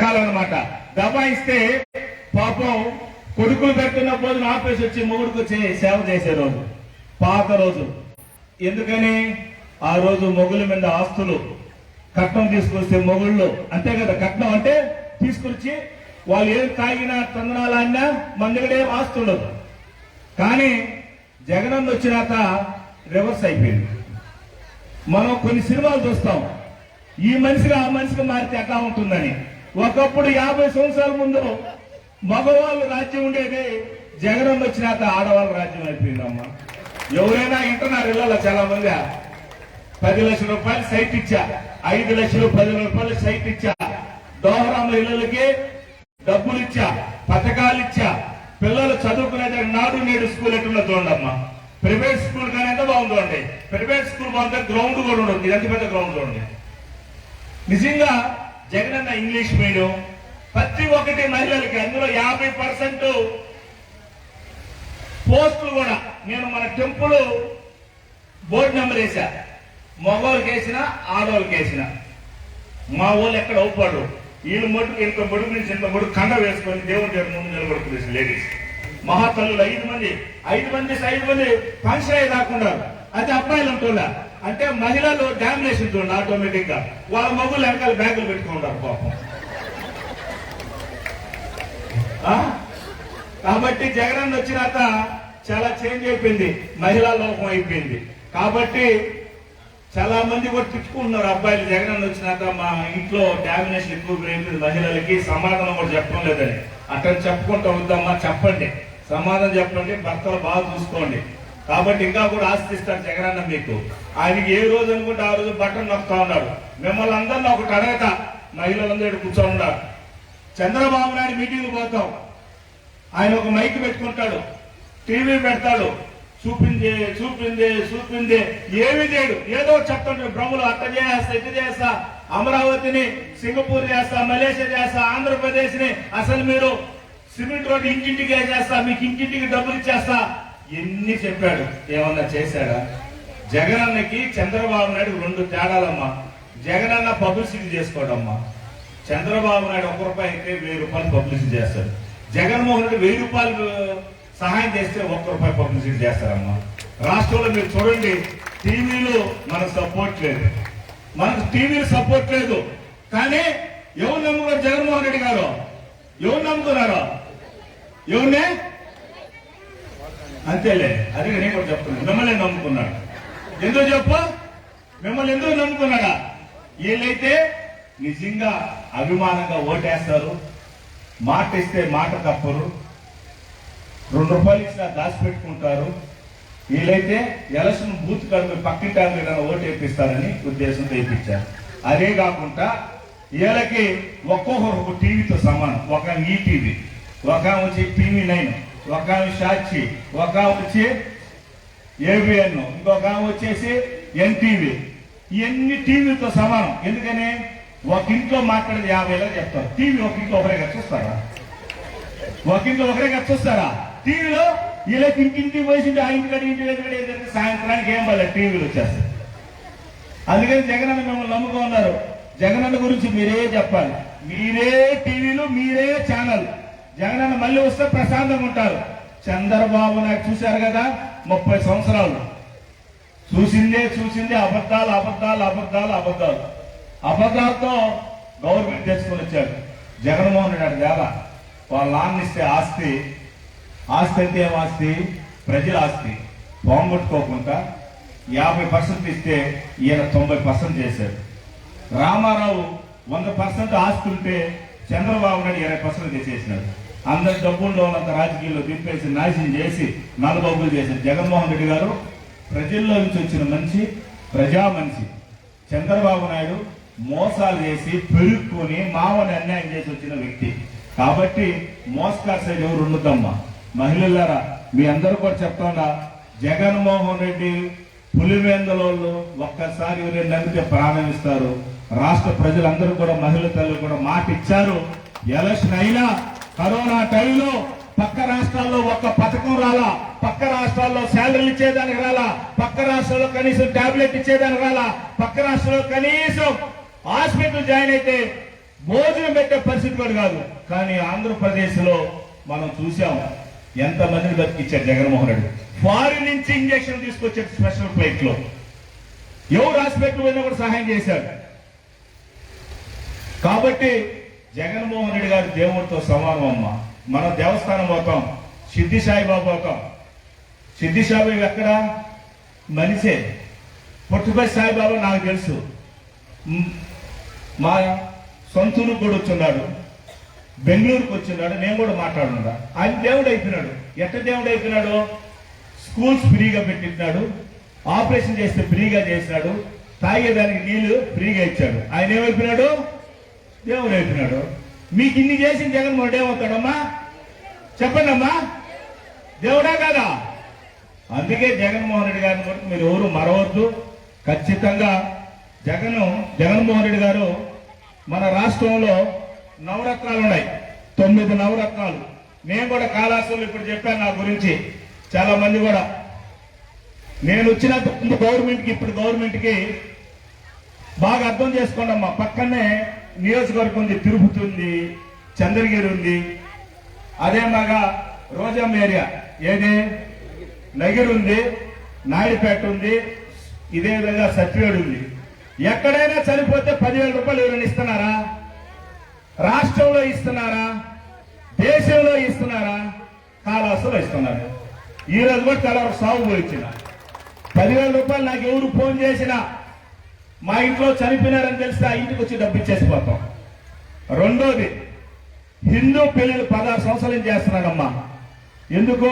పెట్టాలన్నమాట. దబాయిస్తే పాపం కొడుకులు పెడుతున్న రోజున ఆపేసి వచ్చి మొగుడికి వచ్చి సేవ చేసే రోజు పాత రోజు. ఎందుకని ఆ రోజు మొగుల మీద ఆస్తులు కట్నం తీసుకొస్తే మొగుళ్ళు అంతే కదా, కట్నం అంటే తీసుకొచ్చి వాళ్ళు ఏం తాగినా తందనాలన్నా మన దగ్గర ఏం ఆస్తి ఉండదు. కానీ జగనన్న వచ్చినాక రివర్స్ అయిపోయింది. మనం కొన్ని సినిమాలు చూస్తాం, ఈ మనిషిగా ఆ మనిషిగా మారితే ఎట్లా ఉంటుందని. ఒకప్పుడు 50 సంవత్సరాల ముందు మగవాళ్ళు రాజ్యం ఉండేది, జగనన్న వచ్చినాక ఆడవాళ్ళ రాజ్యం అయిపోయిందమ్మా. ఎవరైనా ఇంటున్నారు ఇళ్లలో చాలా మంది 10 లక్షల రూపాయలు సైట్ ఇచ్చా, 5 లక్షలు 10 రూపాయలు సైట్ ఇచ్చా, డోహరా మహిళలకి డబ్బులు ఇచ్చా, పథకాలు ఇచ్చా, పిల్లలు చదువుకునే నాడు నేడు స్కూల్ ఎట్లా చూడండమ్మా. ప్రైవేట్ స్కూల్ కానీ ఎంత బాగుందో అండి, ప్రైవేట్ స్కూల్ బాగుంటే గ్రౌండ్ కూడా ఉండదు, ఇది ఎంత పెద్ద గ్రౌండ్ చూడండి. నిజంగా జగనన్న ఇంగ్లీష్ మీడియం ప్రతి ఒక్కటి మహిళలకి, అందులో 50% పోస్టులు కూడా నేను మన టెంపుల్ బోర్డు నెంబర్ వేసా, మగవాళ్ళకి వేసిన ఆడవాళ్ళకి వేసిన. మా వాళ్ళు ఎక్కడ అవుపాడు, వీళ్ళు మటుకు ఇంత మడుగు నుంచి ఇంత మడుగు కండ వేసుకొని దేవుడి దగ్గర ముందు నిలబడుకునేసి లేడీస్ మహాతల్లులు 5 మంది ఫంక్షన్ అయ్యి రాకున్నారు. అయితే అబ్బాయిలు ఉంటుందా అంటే మహిళలు డామినేషన్ చూడండి, ఆటోమేటిక్ గా వాళ్ళ మగుళ్ళు వెనకాల బ్యాగులు పెట్టుకుంటారు పాపం. కాబట్టి జగనన్న వచ్చినాక చాలా చేంజ్ అయిపోయింది, మహిళా లోకం అయిపోయింది. కాబట్టి చాలా మంది కూడా తిట్టుకుంటున్నారు అబ్బాయిలు, జగనన్న వచ్చినాక మా ఇంట్లో డామినేషన్ ఎక్కువ అయిపోయింది, మహిళలకి సమాధానం కూడా చెప్పడం లేదని. అట్లా చెప్పుకుంటూ వద్దమ్మా, చెప్పండి, సమాధానం చెప్పండి, భర్తలు బాగా చూసుకోండి. కాబట్టి ఇంకా కూడా ఆశిస్తారు జగనన్న మీకు. ఆయనకి ఏ రోజు అనుకుంటే ఆ రోజు బట్టలు నొక్కుతా ఉన్నాడు. మిమ్మల్ని అందరినీ ఒకటి అడగతా, మహిళలందరూ కూర్చొని ఉన్నారు. చంద్రబాబు నాయుడు మీటింగ్ పోతాం, ఆయన ఒక మైక్ పెట్టుకుంటాడు, టీవీ పెడతాడు, చూపిందే ఏమి చేయడు, ఏదో చెప్తాడు. బ్రహ్మలు అట్ట చేస్తా, ఇట్ట చేస్తా, అమరావతిని సింగపూర్ చేస్తా, మలేషియా చేస్తా, ఆంధ్రప్రదేశ్ ని అసలు మీరు సిమెంట్ రోడ్డు ఇంటింటికి చేస్తా, మీకు ఇంటింటికి డబ్బులు ఇచ్చేస్తా, ఎన్ని చెప్పాడు. ఏమన్నా చేశాడా? జగనన్నకి చంద్రబాబు నాయుడు 2 తేడాలమ్మా. జగనన్న పబ్లిసిటీ చేసుకోవడమ్మా, చంద్రబాబు నాయుడు 1 రూపాయి అయితే 1000 రూపాయలు పబ్లిసిటీ చేస్తాడు. జగన్మోహన్ రెడ్డి 1000 రూపాయలు సహాయం చేస్తే 1 రూపాయి పబ్లిసిటీ చేస్తారమ్మా. రాష్ట్రంలో మీరు చూడండి, టీవీలో మనకు సపోర్ట్ లేదు, మనకు టీవీలు సపోర్ట్ లేదు. కానీ ఎవరు నమ్ముకున్నారు? జగన్మోహన్ రెడ్డి గారు ఎవరు నమ్ముకున్నారు? ఎవరినే? అంతేలే, అదే నేను కూడా చెప్తున్నాను, మిమ్మల్ని నమ్ముకున్నాడు. ఎందుకు చెప్పు, మిమ్మల్ని ఎందుకు నమ్ముకున్నాడా? వీళ్ళైతే నిజంగా అభిమానంగా ఓటేస్తారు, మాట ఇస్తే మాట తప్పరు, 2 రూపాయలు ఇచ్చినా దాచిపెట్టుకుంటారు. వీళ్ళైతే ఎలక్షన్ బూత్ కడుపు పక్కింటి ఓటు వేపిస్తారని ఉద్దేశంతో వేయించారు. అదే కాకుండా వీళ్ళకి ఒక్కొక్కరు ఒక టీవీతో సమానం. ఒక ఈటీవీ, ఒక వచ్చి TV9, ఒక సాక్షి, ఒక వచ్చి ABN, ఇంకొక వచ్చేసి NTV. ఇవన్నీ టీవీతో సమానం. ఎందుకని ఒక ఇంట్లో మాట్లాడేది 50,000 చెప్తారు, టీవీ ఒక ఇంట్లో ఒకరేగా చూస్తారా? ఒక ఇంట్లో ఒకరేగా చూస్తారా? టీవీలో వీళ్ళకి ఇంటింటికి పోయింది, ఆ ఇంటికాడ ఏంటంటే సాయంత్రానికి ఏం పర్లేదు టీవీలు వచ్చేస్తాయి. అందుకని జగనన్న మిమ్మల్ని నమ్ముకో ఉన్నారు. జగనన్న గురించి మీరే చెప్పాలి, మీరే టీవీలు, మీరే ఛానల్. జగనన్న మళ్ళీ వస్తే ప్రశాంతంగా ఉంటారు. చంద్రబాబు నాయుడు చూశారు కదా, 30 సంవత్సరాలు చూసిందే అబద్ధాలతో గవర్నమెంట్ తెచ్చుకొని వచ్చాడు. జగన్మోహన్ రెడ్డి ద్వారా వాళ్ళ నాన్న ఇస్తే ఆస్తి అంటే ఏం ఆస్తి? ప్రజల ఆస్తి. పోగొట్టుకోకుండా 50% ఇస్తే ఈయన 90% చేశాడు. రామారావు 100% ఆస్తి ఉంటే చంద్రబాబు నాయుడు 20% చేసేసినాడు. అందరి డబ్బుల్లో ఉన్నంత రాజకీయాల్లో దింపేసి నాశనం చేసి నల్లబొబ్బులు చేశారు. జగన్మోహన్ రెడ్డి గారు ప్రజల్లో నుంచి వచ్చిన మనిషి, ప్రజా మనిషి. చంద్రబాబు నాయుడు మోసాలు చేసి పెరుక్కొని మామని అన్యాయం చేసి వచ్చిన వ్యక్తి. కాబట్టి మోసగారి సైడ్ ఎవరు ఉండదమ్మా. మహిళలారా, మీ అందరూ కూడా చెప్తున్నా, జగన్మోహన్ రెడ్డి పులివెందులోళ్ళు ఒక్కసారి 2 నెలలకే ప్రాణం ఇస్తారు. రాష్ట్ర ప్రజలందరూ కూడా, మహిళ తల్లులు కూడా మాట ఇచ్చారు. ఎలక్షన్ అయినా కరోనా టైంలో పక్క రాష్ట్రాల్లో ఒక్క పథకం రాలా, పక్క రాష్ట్రాల్లో శాలరీలు ఇచ్చేదానికి రాలా, పక్క రాష్ట్రాల్లో కనీసం టాబ్లెట్ ఇచ్చేదానికి రాలా, పక్క రాష్ట్రంలో కనీసం హాస్పిటల్ జాయిన్ అయితే భోజనం పెట్టే పరిస్థితి కూడా కాదు. కానీ ఆంధ్రప్రదేశ్ లో మనం చూసాం ఎంతమందిని బతికిచ్చారు జగన్మోహన్ రెడ్డి. ఫారిన్ నుంచి ఇంజక్షన్ తీసుకొచ్చారు స్పెషల్ ఫ్లైట్ లో. ఎవరు హాస్పిటల్ పోయినా కూడా సహాయం చేశారు. కాబట్టి జగన్మోహన్ రెడ్డి గారు దేవుడితో సమానం అమ్మ. మనం దేవస్థానం పోతాం, సిద్ధి సాయిబాబా పోతాం. సిద్ధి సాయిబాబా ఎక్కడ? మనిషే. పుట్టుపల్లి సాయిబాబా నాకు తెలుసు, మా సొంతూరు కూడా వచ్చున్నాడు, బెంగళూరుకు వచ్చిన్నాడు, నేను కూడా మాట్లాడున్నా. ఆయన దేవుడు అయిపోయినాడు. ఎట్ట దేవుడు అయిపోయినాడు? స్కూల్స్ ఫ్రీగా పెట్టినాడు, ఆపరేషన్ చేస్తే ఫ్రీగా చేసినాడు, తాగేదానికి నీళ్లు ఫ్రీగా ఇచ్చాడు. ఆయన ఏమైపోయినాడు? దేవుడు అయిపోయినాడు. మీకు ఇన్ని చేసిన జగన్మోహన్ రెడ్డి ఏమవుతాడమ్మా? చెప్పండి అమ్మా, దేవుడా కాదా? అందుకే జగన్మోహన్ రెడ్డి గారిని కూడా మీరు ఎవరు మరవద్దు. ఖచ్చితంగా జగన్మోహన్ రెడ్డి గారు మన రాష్ట్రంలో నవరత్నాలు ఉన్నాయి, 9 నవరత్నాలు. నేను కూడా కాళాసులు ఇప్పుడు చెప్పాను నా గురించి. చాలా మంది కూడా నేను వచ్చిన గవర్నమెంట్కి ఇప్పుడు గవర్నమెంట్కి బాగా అర్థం చేసుకోండి అమ్మా. పక్కనే నియోజకవర్గం ఉంది, తిరుపతి ఉంది, చంద్రగిరి ఉంది, అదే మాగా రోజాం ఏరియా ఏది నగిరి ఉంది, నాయుడుపేట ఉంది, ఇదే విధంగా సత్యవేడు ఉంది. ఎక్కడైనా చనిపోతే 10,000 రూపాయలు ఎవరైనా ఇస్తున్నారా? రాష్ట్రంలో ఇస్తున్నారా? దేశంలో ఇస్తున్నారా? కాళాసులో ఇస్తున్నారు. ఈ రోజు కూడా చాలా సాగు పోయించిన 10,000 రూపాయలు నాకు ఎవరు ఫోన్ చేసినా మా ఇంట్లో చనిపోయినారని తెలిస్తే ఆ ఇంటికి వచ్చి డబ్బు ఇచ్చేసిపోతాం. రెండోది, హిందూ పెళ్లిళ్ళు 16 సంవత్సరాలు చేస్తున్నాడమ్మా. ఎందుకు?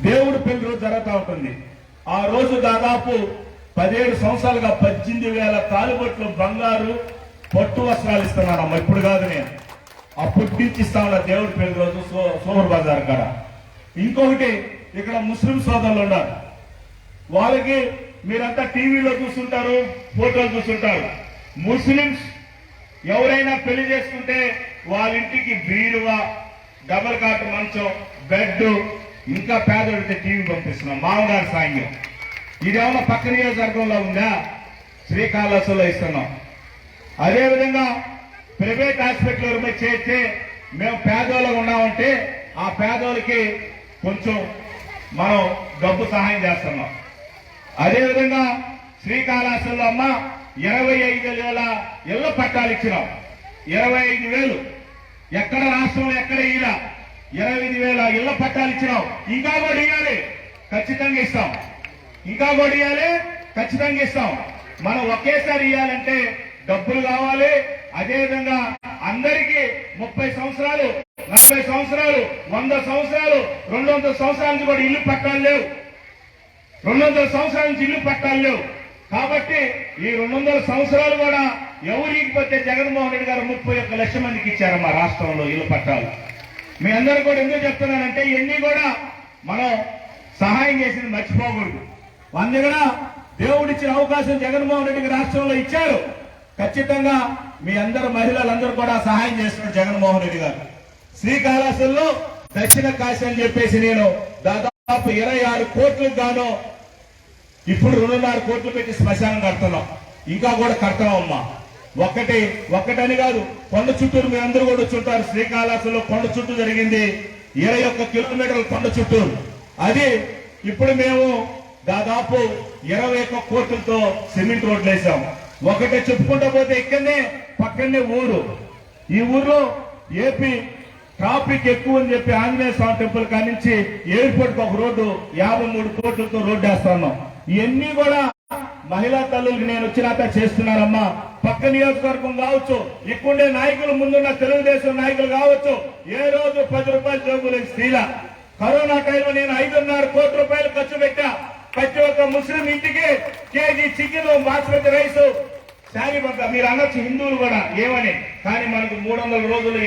దేవుడు పెళ్లి రోజు జరుగుతూ ఉంటుంది. ఆ రోజు దాదాపు 17 సంవత్సరాలుగా 18,000 తాలిబొట్లు బంగారు పట్టు వస్త్రాలు ఇస్తున్నానమ్మా. ఇప్పుడు కాదు, నేను అప్పుడు నుంచి ఇస్తా ఉన్నా దేవుడి పెళ్లి రోజు సోమర్ బజార్ కాడ. ఇంకొకటి, ఇక్కడ ముస్లిం సోదరులు ఉన్నారు, వాళ్ళకి మీరంతా టీవీలో చూస్తుంటారు, ఫోటోలు చూస్తుంటారు. ముస్లింస్ ఎవరైనా పెళ్లి చేసుకుంటే వాళ్ళ ఇంటికి బీరువా, డబల్ కాట్ మంచం, బెడ్, ఇంకా పేదోడితే టీవీ పంపిస్తున్నాం మామగారి సాంగ్యం. ఇదేమన్నా పక్క నియోజకవర్గంలో ఉందా? శ్రీకాళహస్తిలో ఇస్తున్నాం. అదేవిధంగా ప్రైవేట్ హాస్పిటల్ ఎవరిపై చేస్తే మేము పేదోళ్ళగా ఉన్నామంటే ఆ పేదోళ్ళకి కొంచెం మనం డబ్బు సహాయం చేస్తున్నాం. అదేవిధంగా శ్రీకాళహస్తిలో అమ్మ 25,000 ఇళ్ల పట్టాలు ఇచ్చినాం. 25,000 ఎక్కడ రాష్ట్రంలో ఎక్కడ ఇలా 25,000 ఇళ్ల పట్టాలు ఇచ్చినాం. ఇంకా కూడా ఇవ్వాలి, ఖచ్చితంగా ఇస్తాం. ఇంకా కూడా ఇవ్వాలి, ఖచ్చితంగా ఇస్తాం. మనం ఒకేసారి ఇవ్వాలంటే డబ్బులు కావాలి. అదేవిధంగా అందరికీ 30 సంవత్సరాలు, 40 సంవత్సరాలు, 100 సంవత్సరాలు, 200 సంవత్సరాల నుంచి కూడా ఇల్లు పట్టాలు లేవు. 200 సంవత్సరాల నుంచి ఇల్లు పట్టాలు లేవు. కాబట్టి ఈ 200 సంవత్సరాలు కూడా ఎవరికి పోతే జగన్మోహన్ రెడ్డి గారు 31 లక్షల మందికి ఇచ్చారు మా రాష్ట్రంలో ఇల్లు పట్టాలు. మీ అందరూ కూడా ఎందుకు చెప్తున్నానంటే ఇవన్నీ కూడా మనం సహాయం చేసింది మర్చిపోకూడదు. అన్ని కూడా దేవుడిచ్చిన అవకాశం జగన్మోహన్ రెడ్డికి రాష్ట్రంలో ఇచ్చారు. ఖచ్చితంగా మీ అందరు మహిళలందరూ కూడా సహాయం చేస్తున్నారు జగన్మోహన్ రెడ్డి గారు. శ్రీకాళహస్తిలో దక్షిణ కాశీ అని చెప్పేసి నేను దాదాపు 26 కోట్లకు గాను ఇప్పుడు 2.5 కోట్లు పెట్టి శ్మశానం కడుతున్నాం. ఇంకా కూడా కడతామమ్మా. ఒక్కటని కాదు, కొండ చుట్టూరు మీ అందరూ కూడా వచ్చుంటారు. శ్రీకాళహస్తిలో కొండ చుట్టూ జరిగింది 21 కిలోమీటర్ల కొండ చుట్టూరు. అది ఇప్పుడు మేము దాదాపు 21 కోట్లతో సిమెంట్ రోడ్లు వేసాం. ఒకటే చెప్పుకుంటా పోతే ఇక్కడనే పక్కనే ఊరు. ఈ ఊర్లో ఏపీ ట్రాఫిక్ ఎక్కువ అని చెప్పి ఆంజనేయ స్వామి టెంపుల్ కానించి ఎయిర్పోర్ట్ ఒక రోడ్డు 53 కోట్లతో రోడ్డు వేస్తున్నాం. ఇవన్నీ కూడా మహిళా తల్లులకి నేను వచ్చినాక చేస్తున్నానమ్మా. పక్క నియోజకవర్గం కావచ్చు, ఇక్కడే నాయకులు ముందున్న తెలుగుదేశం నాయకులు కావచ్చు, ఏ రోజు 10 రూపాయలు జోబులకు స్త్రీల. కరోనా టైంలో నేను 5.5 కోట్ల రూపాయలు ఖర్చు పెట్టా. ప్రతి ఒక్క ముస్లిం ఇంటికి KG chicken, basmati rice, sari పంప. మీరు అనొచ్చు హిందువులు కూడా ఏమని, కానీ మనకు 300 రోజులు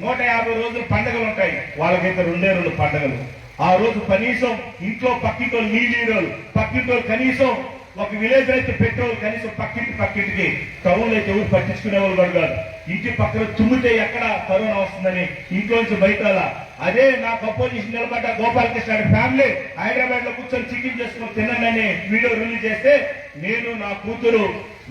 150 రోజులు పండుగలు ఉంటాయి. వాళ్ళకైతే 2 పండుగలు. ఆ రోజు కనీసం ఇంట్లో పక్కింటోళ్ళు నీళ్ళు, పక్కింటోళ్ళు కనీసం ఒక విలేజ్ అయితే పెట్రోల్ కనీసం పక్కింటికి. టౌన్లో అయితే ఎవరు పట్టించుకునే వాళ్ళు కాదు. ఇంటి పక్కన తుమ్మితే ఎక్కడ కరోనా వస్తుందని ఇంట్లోంచి బయట అదే నాకు అపోజిషన్ నిలబడ్డ గోపాలకృష్ణ ఫ్యామిలీ హైదరాబాద్ లో కూర్చొని చికెన్ చేసుకుని తినండి వీడియో రిలీజ్ చేస్తే నేను నా కూతురు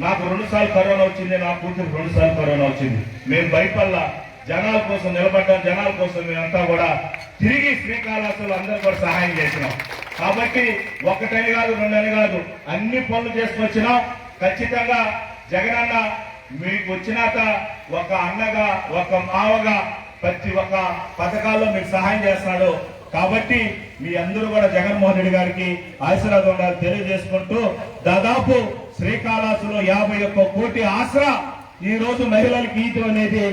నాకు 2 సార్లు కరోనా వచ్చింది, నా కూతురు 2 సార్లు కరోనా వచ్చింది. మేము భయపల్లా జనాల కోసం నిలబడ్డాం, జనాల కోసం మేమంతా కూడా తిరిగి శ్రీకాళహస్తిలో అందరూ కూడా సహాయం చేసినాం. కాబట్టి ఒకటని కాదు, 2 అని కాదు, అన్ని పనులు చేసుకొచ్చినాం. ఖచ్చితంగా జగనన్న మీకు వచ్చినాక ఒక అన్నగా ఒక మావగా ప్రతి ఒక్క పథకాల్లో మీకు సహాయం చేస్తున్నాడు. కాబట్టి మీ అందరూ కూడా జగన్మోహన్ రెడ్డి గారికి ఆశీర్వాదం ఉండాలి తెలియజేసుకుంటూ, దాదాపు శ్రీకాళహస్తిలో 51 కోటి ఆసరా ఈ రోజు మహిళలకు ఈతం అనేది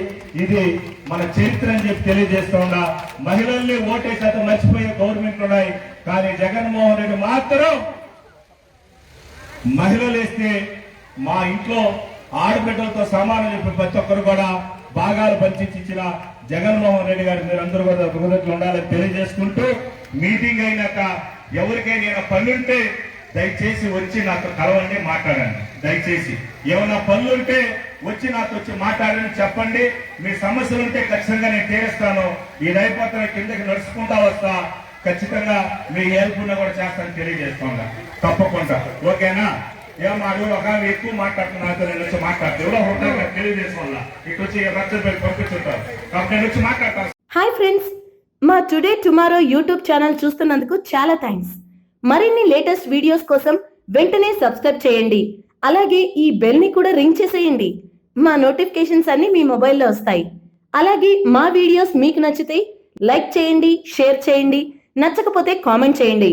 ఇది మన చరిత్ర అని చెప్పి తెలియజేస్తూ ఉన్నా. మహిళల్ని ఓటేశాతం మర్చిపోయే గవర్నమెంట్లు ఉన్నాయి, కానీ జగన్మోహన్ రెడ్డి మాత్రం మహిళలు వేస్తే మా ఇంట్లో ఆడబిడ్డలతో సమానం చెప్పి ప్రతి ఒక్కరు కూడా భాగాలు పంచిచ్చిన జగన్మోహన్ రెడ్డి గారు మీరందరూ కూడా కృతజ్ఞతలు ఉండాలని తెలియజేసుకుంటూ, మీటింగ్ అయినాక ఎవరికైనా పనుంటే దయచేసి వచ్చి నాతో కలవండి, మాట్లాడండి. దయచేసి ఏమైనా పనులుంటే వచ్చి నాతో వచ్చి మాట్లాడని చెప్పండి. మీ సమస్యలు ఉంటే ఖచ్చితంగా నేను తీరుస్తాను. ఈ రైపోతల కిందకి నడుచుకుంటా వస్తా, ఖచ్చితంగా మీ హెల్ప్ ఉన్నా కూడా చేస్తానని తెలియజేస్తున్నా. తప్పకుండా ఓకేనా? ఏమాడు ఒక ఎక్కువ మాట్లాడుతున్నా నేను వచ్చి మాట్లాడుతూ ఎవరో హోటల్ తెలియజేసుకోవాలా ఇటు వచ్చి రచ్చబెట్టి పంపించుంటారు. కాబట్టి నేను వచ్చి మాట్లాడతాను. హాయ్ ఫ్రెండ్స్, మా టుడే టుమారో యూట్యూబ్ ఛానల్ చూస్తున్నందుకు చాలా థ్యాంక్స్. మరిన్ని లేటెస్ట్ వీడియోస్ కోసం వెంటనే సబ్స్క్రైబ్ చేయండి. అలాగే ఈ బెల్ ని కూడా రింగ్ చేసేయండి. మా నోటిఫికేషన్స్ అన్ని మీ మొబైల్లో వస్తాయి. అలాగే మా వీడియోస్ మీకు నచ్చితే లైక్ చేయండి, షేర్ చేయండి, నచ్చకపోతే కామెంట్ చేయండి.